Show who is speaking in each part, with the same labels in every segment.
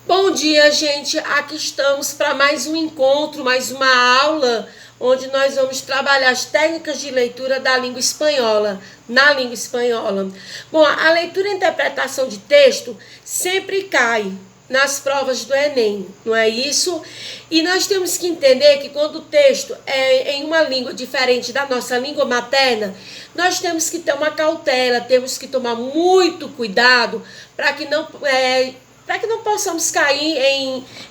Speaker 1: Bom dia, gente. Aqui estamos para mais um encontro, mais uma aula, onde nós vamos trabalhar as técnicas de leitura da língua espanhola, na língua espanhola. Bom, a leitura e interpretação de texto sempre cai nas provas do Enem, não é isso? E nós temos que entender que quando o texto é em uma língua diferente da nossa língua materna, nós temos que ter uma cautela, temos que tomar muito cuidado para que não possamos cair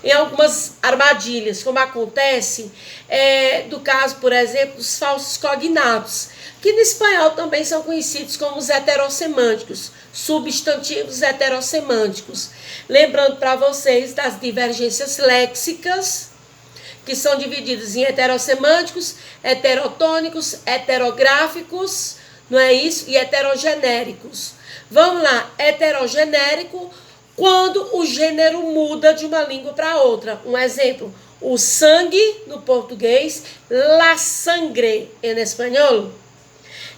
Speaker 1: em algumas armadilhas, como acontece do caso, por exemplo, dos falsos cognatos, que no espanhol também são conhecidos como os heterossemânticos, substantivos heterossemânticos. Lembrando para vocês das divergências léxicas, que são divididas em heterossemânticos, heterotônicos, heterográficos, não é isso? E heterogenéricos. Vamos lá, heterogenérico, quando o gênero muda de uma língua para outra. Um exemplo, o sangue no português, la sangre em espanhol.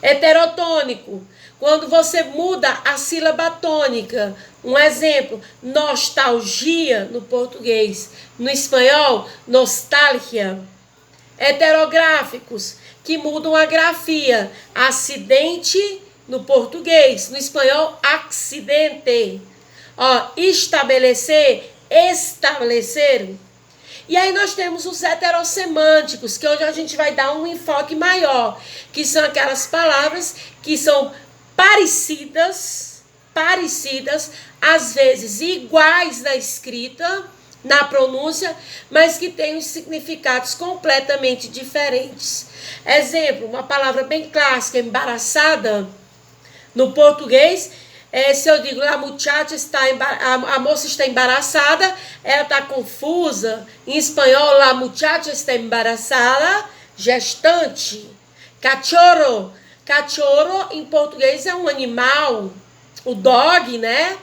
Speaker 1: Heterotônico, quando você muda a sílaba tônica. Um exemplo, nostalgia no português, no espanhol, nostalgia. Heterográficos, que mudam a grafia. Acidente no português, no espanhol, accidente. Estabelecer, estabelecer. E aí nós temos os heterossemânticos, que hoje a gente vai dar um enfoque maior, que são aquelas palavras que são parecidas, às vezes iguais na escrita, na pronúncia, mas que têm os significados completamente diferentes. Exemplo, uma palavra bem clássica, embaraçada, no português, se eu digo, a moça está embaraçada, ela está confusa. Em espanhol, la muchacha está embaraçada, gestante. Cachorro. Cachorro, em português, é um animal, o dog, né?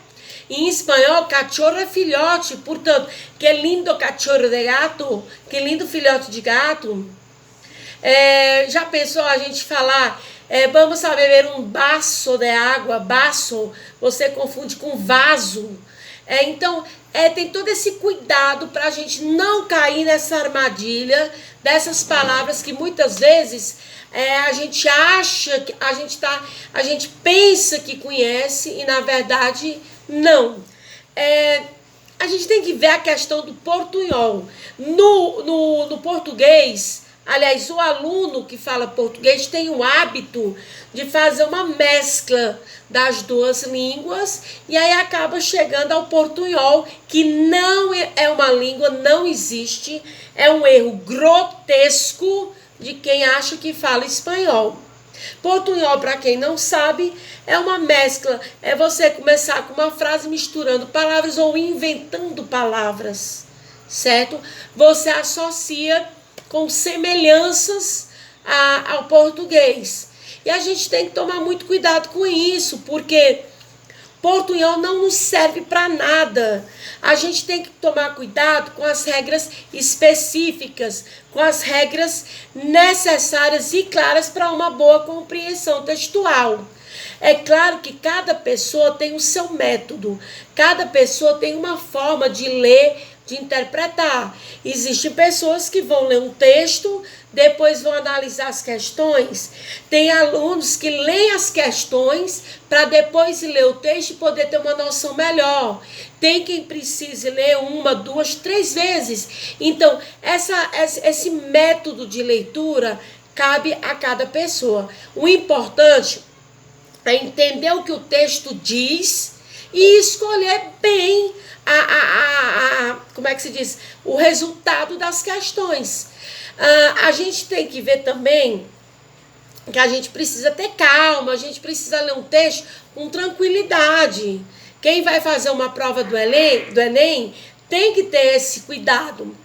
Speaker 1: Em espanhol, cachorro é filhote. Portanto, que lindo cachorro de gato, que lindo filhote de gato. Já pensou a gente falar... vamos a beber um baço de água, baço, você confunde com vaso. Então, tem todo esse cuidado para a gente não cair nessa armadilha dessas palavras que muitas vezes a gente acha, a gente pensa que conhece e na verdade não. A gente tem que ver a questão do portunhol. No português... Aliás, o aluno que fala português tem o hábito de fazer uma mescla das duas línguas e aí acaba chegando ao portunhol, que não é uma língua, não existe, é um erro grotesco de quem acha que fala espanhol. Portunhol, para quem não sabe, é uma mescla, é você começar com uma frase misturando palavras ou inventando palavras, certo? Você associa com semelhanças ao português. E a gente tem que tomar muito cuidado com isso, porque portunhol não nos serve para nada. A gente tem que tomar cuidado com as regras específicas, com as regras necessárias e claras para uma boa compreensão textual. É claro que cada pessoa tem o seu método, cada pessoa tem uma forma de ler, de interpretar. Existem pessoas que vão ler um texto, depois vão analisar as questões. Tem alunos que leem as questões para depois ler o texto e poder ter uma noção melhor. Tem quem precise ler 1, 2, 3 vezes. Então, esse método de leitura cabe a cada pessoa. O importante é entender o que o texto diz e escolher bem como é que se diz? O resultado das questões. A gente tem que ver também que a gente precisa ter calma, a gente precisa ler um texto com tranquilidade. Quem vai fazer uma prova do Enem tem que ter esse cuidado.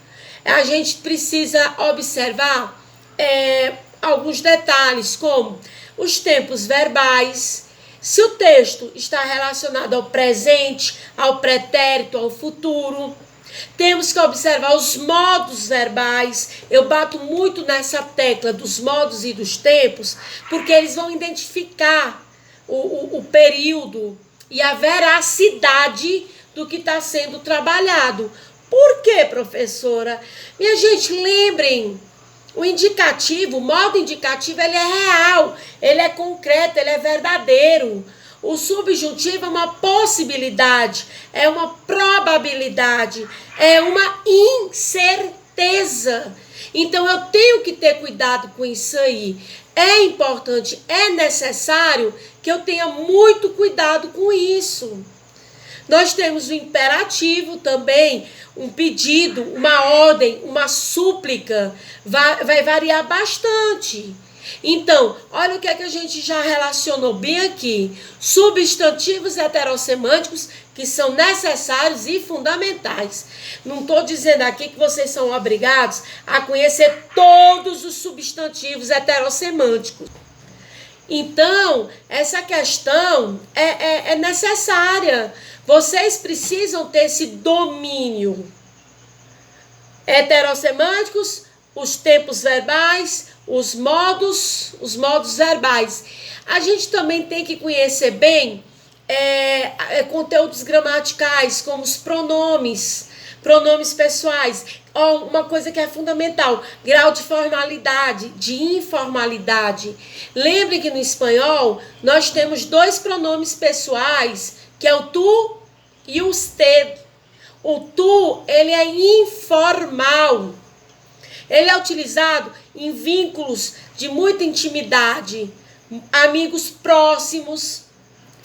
Speaker 1: A gente precisa observar alguns detalhes, como os tempos verbais. Se o texto está relacionado ao presente, ao pretérito, ao futuro, temos que observar os modos verbais. Eu bato muito nessa tecla dos modos e dos tempos, porque eles vão identificar o período e a veracidade do que está sendo trabalhado. Por quê, professora? Minha gente, lembrem, o indicativo, o modo indicativo, ele é real, ele é concreto, ele é verdadeiro. O subjuntivo é uma possibilidade, é uma probabilidade, é uma incerteza. Então, eu tenho que ter cuidado com isso aí. É importante, é necessário que eu tenha muito cuidado com isso. Nós temos o imperativo também, um pedido, uma ordem, uma súplica, vai variar bastante. Então, olha o que é que a gente já relacionou bem aqui. Substantivos heterossemânticos que são necessários e fundamentais. Não estou dizendo aqui que vocês são obrigados a conhecer todos os substantivos heterossemânticos. Então, essa questão é necessária. Vocês precisam ter esse domínio. Heterossemânticos, os tempos verbais, os modos verbais. A gente também tem que conhecer bem conteúdos gramaticais, como os pronomes pessoais. Uma coisa que é fundamental, grau de formalidade, de informalidade. Lembre que no espanhol nós temos 2 pronomes pessoais, que é o tu e o usted. O tu, ele é informal. Ele é utilizado em vínculos de muita intimidade, amigos próximos,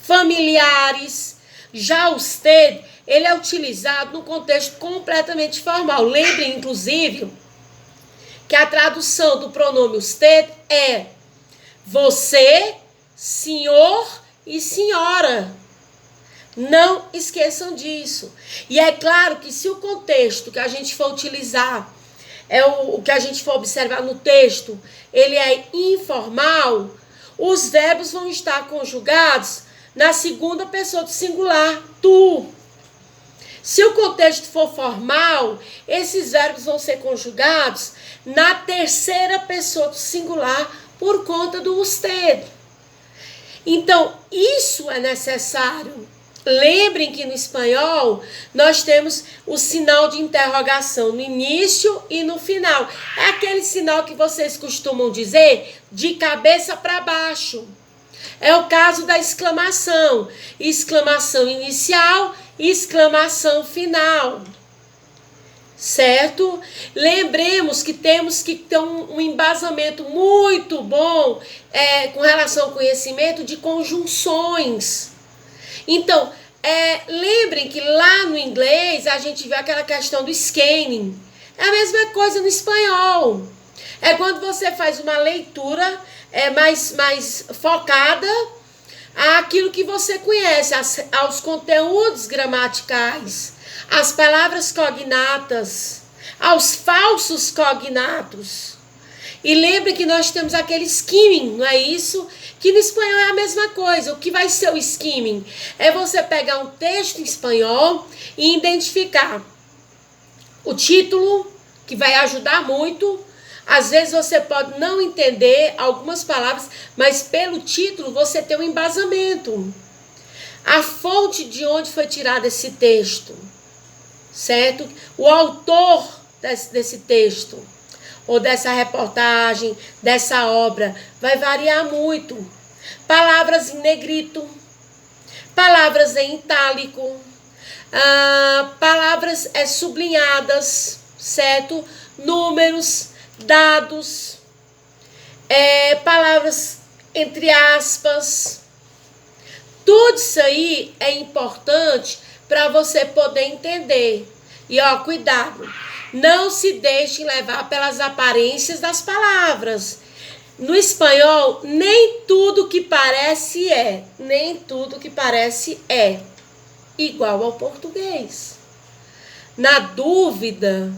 Speaker 1: familiares. Já o usted, ele é utilizado num contexto completamente formal. Lembrem, inclusive, que a tradução do pronome usted é você, senhor e senhora. Não esqueçam disso. E é claro que se o contexto que a gente for utilizar, o que a gente for observar no texto, ele é informal, os verbos vão estar conjugados na segunda pessoa do singular, tu. Se o contexto for formal, esses verbos vão ser conjugados na terceira pessoa do singular por conta do usted. Então, isso é necessário. Lembrem que no espanhol nós temos o sinal de interrogação no início e no final. É aquele sinal que vocês costumam dizer de cabeça para baixo. É o caso da exclamação. Exclamação inicial e exclamação final. Certo? Lembremos que temos que ter um embasamento muito bom com relação ao conhecimento de conjunções. Então, lembrem que lá no inglês a gente vê aquela questão do scanning. É a mesma coisa no espanhol. É quando você faz uma leitura mais focada àquilo que você conhece, aos conteúdos gramaticais, às palavras cognatas, aos falsos cognatos. E lembre que nós temos aquele skimming, não é isso? Que no espanhol é a mesma coisa. O que vai ser o skimming? É você pegar um texto em espanhol e identificar o título, que vai ajudar muito. Às vezes você pode não entender algumas palavras, mas pelo título você tem um embasamento. A fonte de onde foi tirado esse texto, certo? O autor desse texto, ou dessa reportagem, dessa obra, vai variar muito. Palavras em negrito, palavras em itálico, palavras sublinhadas, certo? Números, dados, palavras entre aspas. Tudo isso aí é importante para você poder entender. E cuidado, não se deixem levar pelas aparências das palavras. No espanhol, nem tudo que parece é igual ao português. Na dúvida,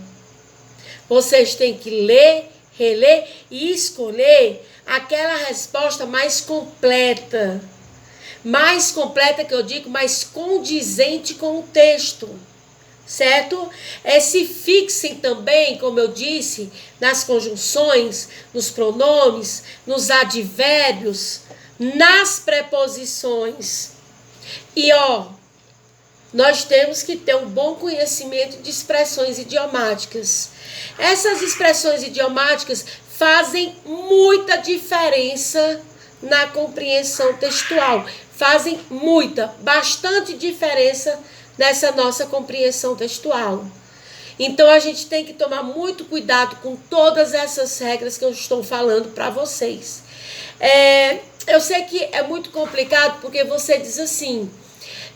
Speaker 1: vocês têm que ler, reler e escolher aquela resposta mais completa. Mais completa, que eu digo, mais condizente com o texto. Certo? Se fixem também, como eu disse, nas conjunções, nos pronomes, nos advérbios, nas preposições. E nós temos que ter um bom conhecimento de expressões idiomáticas. Essas expressões idiomáticas fazem muita diferença na compreensão textual. Fazem bastante diferença nessa nossa compreensão textual. Então, a gente tem que tomar muito cuidado com todas essas regras que eu estou falando para vocês. Eu sei que é muito complicado, porque você diz assim: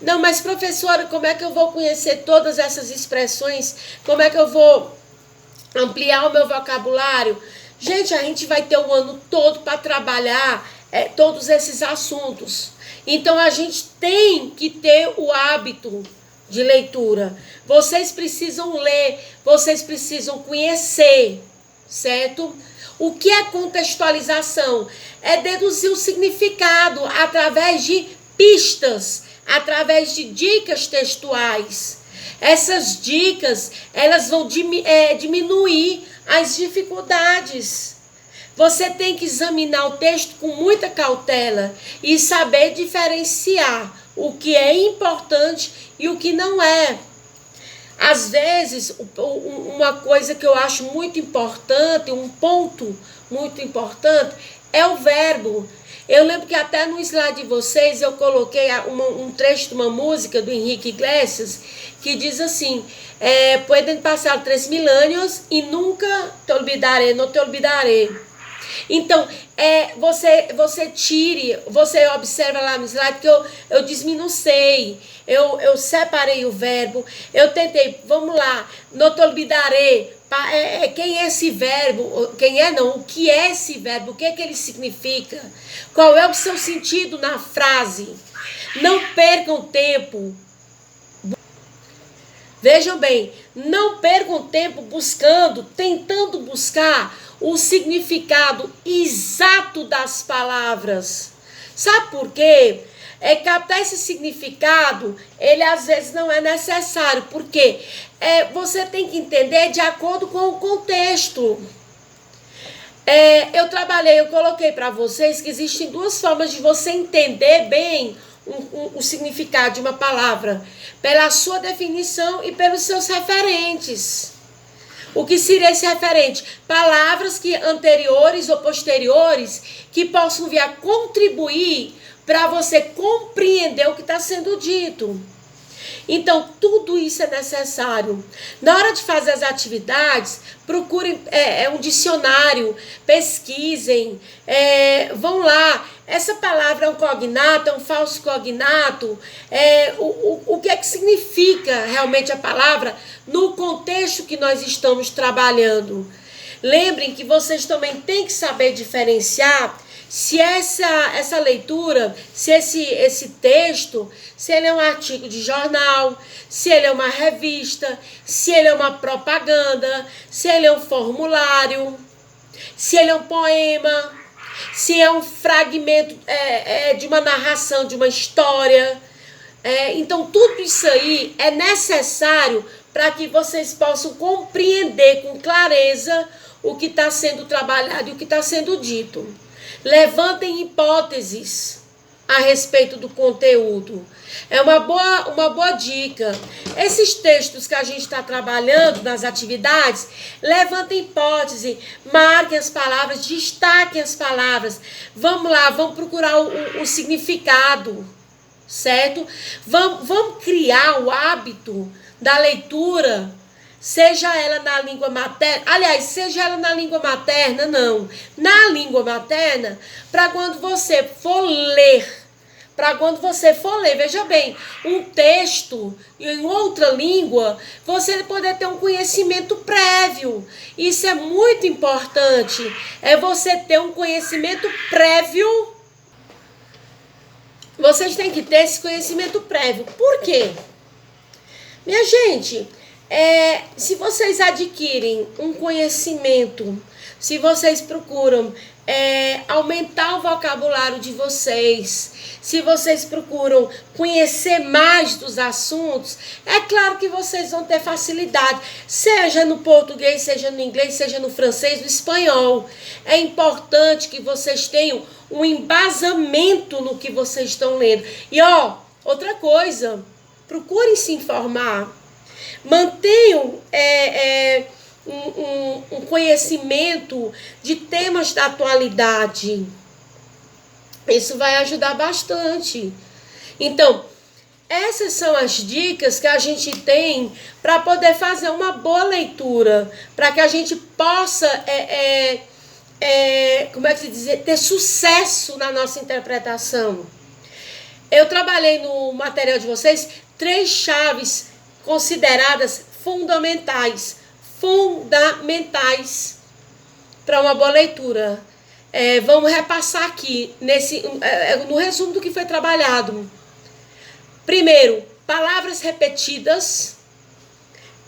Speaker 1: não, mas professora, como é que eu vou conhecer todas essas expressões? Como é que eu vou ampliar o meu vocabulário? Gente, a gente vai ter o ano todo para trabalhar todos esses assuntos. Então, a gente tem que ter o hábito de leitura. Vocês precisam ler, vocês precisam conhecer, certo? O que é contextualização? É deduzir o significado através de pistas, através de dicas textuais. Essas dicas, elas vão diminuir as dificuldades. Você tem que examinar o texto com muita cautela e saber diferenciar o que é importante e o que não é. Às vezes, uma coisa que eu acho muito importante, um ponto muito importante, é o verbo. Eu lembro que até no slide de vocês eu coloquei um trecho de uma música do Henrique Iglesias que diz assim: pueden passar 3.000 anos e nunca te olvidaré, não te olvidaré. Então, você observa lá no slide que eu desminucei, eu separei o verbo, eu tentei, vamos lá, não te olvidaré. Quem é esse verbo? O que é esse verbo? O que é que ele significa? Qual é o seu sentido na frase? Não percam tempo. Vejam bem, não percam tempo tentando buscar o significado exato das palavras. Sabe por quê? Captar esse significado, ele às vezes não é necessário, porque você tem que entender de acordo com o contexto. Eu coloquei para vocês que existem duas formas de você entender bem o significado de uma palavra: pela sua definição e pelos seus referentes. O que seria esse referente? Palavras anteriores ou posteriores que possam vir a contribuir para você compreender o que está sendo dito. Então, tudo isso é necessário. Na hora de fazer as atividades, procurem um dicionário, pesquisem, vão lá. Essa palavra é um cognato, é um falso cognato? O que é que significa realmente a palavra no contexto que nós estamos trabalhando? Lembrem que vocês também têm que saber diferenciar se essa leitura, se esse texto, se ele é um artigo de jornal, se ele é uma revista, se ele é uma propaganda, se ele é um formulário, se ele é um poema, se é um fragmento de uma narração, de uma história. Então, tudo isso aí é necessário para que vocês possam compreender com clareza o que está sendo trabalhado e o que está sendo dito. Levantem hipóteses a respeito do conteúdo. É uma boa dica. Esses textos que a gente está trabalhando nas atividades, levantem hipótese, marquem as palavras, destaquem as palavras. Vamos lá, vamos procurar o significado, certo? Vamos criar o hábito da leitura, seja ela na língua materna, aliás, seja ela na língua materna, não. Na língua materna, para quando você for ler, veja bem, um texto em outra língua, você poder ter um conhecimento prévio. Isso é muito importante, você ter um conhecimento prévio. Vocês têm que ter esse conhecimento prévio. Por quê? Minha gente, se vocês adquirem um conhecimento, se vocês procuram aumentar o vocabulário de vocês, se vocês procuram conhecer mais dos assuntos, é claro que vocês vão ter facilidade, seja no português, seja no inglês, seja no francês, no espanhol. É importante que vocês tenham um embasamento no que vocês estão lendo. E outra coisa, procurem se informar. Mantenham um conhecimento de temas da atualidade. Isso vai ajudar bastante. Então, essas são as dicas que a gente tem para poder fazer uma boa leitura, para que a gente possa, como é que se diz, ter sucesso na nossa interpretação. Eu trabalhei no material de vocês 3 chaves consideradas fundamentais para uma boa leitura. Vamos repassar aqui no resumo do que foi trabalhado. Primeiro, palavras repetidas.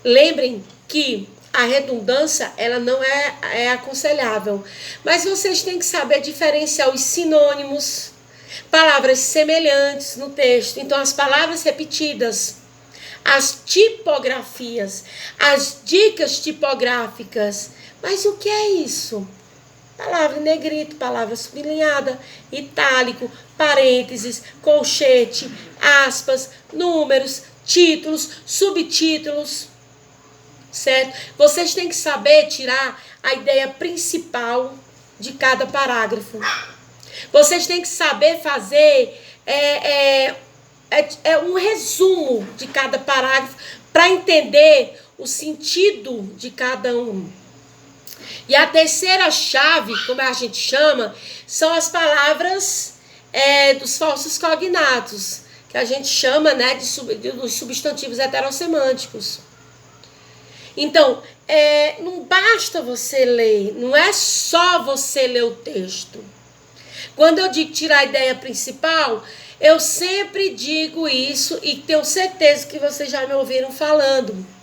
Speaker 1: Lembrem que a redundância ela não é aconselhável, mas vocês têm que saber diferenciar os sinônimos, palavras semelhantes no texto. Então, as palavras repetidas, as tipografias, as dicas tipográficas. Mas o que é isso? Palavra em negrito, palavra sublinhada, itálico, parênteses, colchete, aspas, números, títulos, subtítulos, certo? Vocês têm que saber tirar a ideia principal de cada parágrafo. Vocês têm que saber fazer um resumo de cada parágrafo para entender o sentido de cada um. E a terceira chave, como a gente chama, são as palavras dos falsos cognatos, que a gente chama, né, dos substantivos heterossemânticos. Então, não basta você ler, não é só você ler o texto. Quando eu digo tirar a ideia principal, eu sempre digo isso e tenho certeza que vocês já me ouviram falando.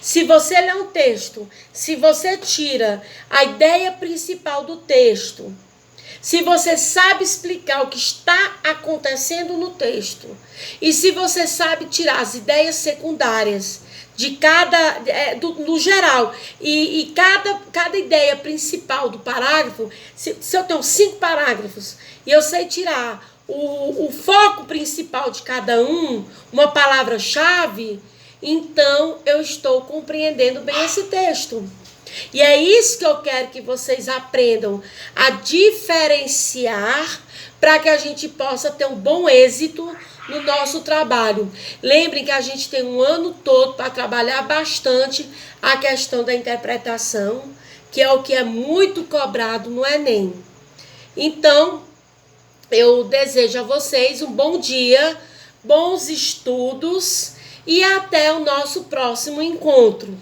Speaker 1: Se você lê um texto, se você tira a ideia principal do texto, se você sabe explicar o que está acontecendo no texto, e se você sabe tirar as ideias secundárias de no geral, e cada ideia principal do parágrafo, se eu tenho 5 parágrafos, e eu sei tirar o foco principal de cada uma palavra-chave, então eu estou compreendendo bem esse texto. E é isso que eu quero que vocês aprendam a diferenciar para que a gente possa ter um bom êxito no nosso trabalho. Lembrem que a gente tem um ano todo para trabalhar bastante a questão da interpretação, que é o que é muito cobrado no Enem. Então, eu desejo a vocês um bom dia, bons estudos e até o nosso próximo encontro.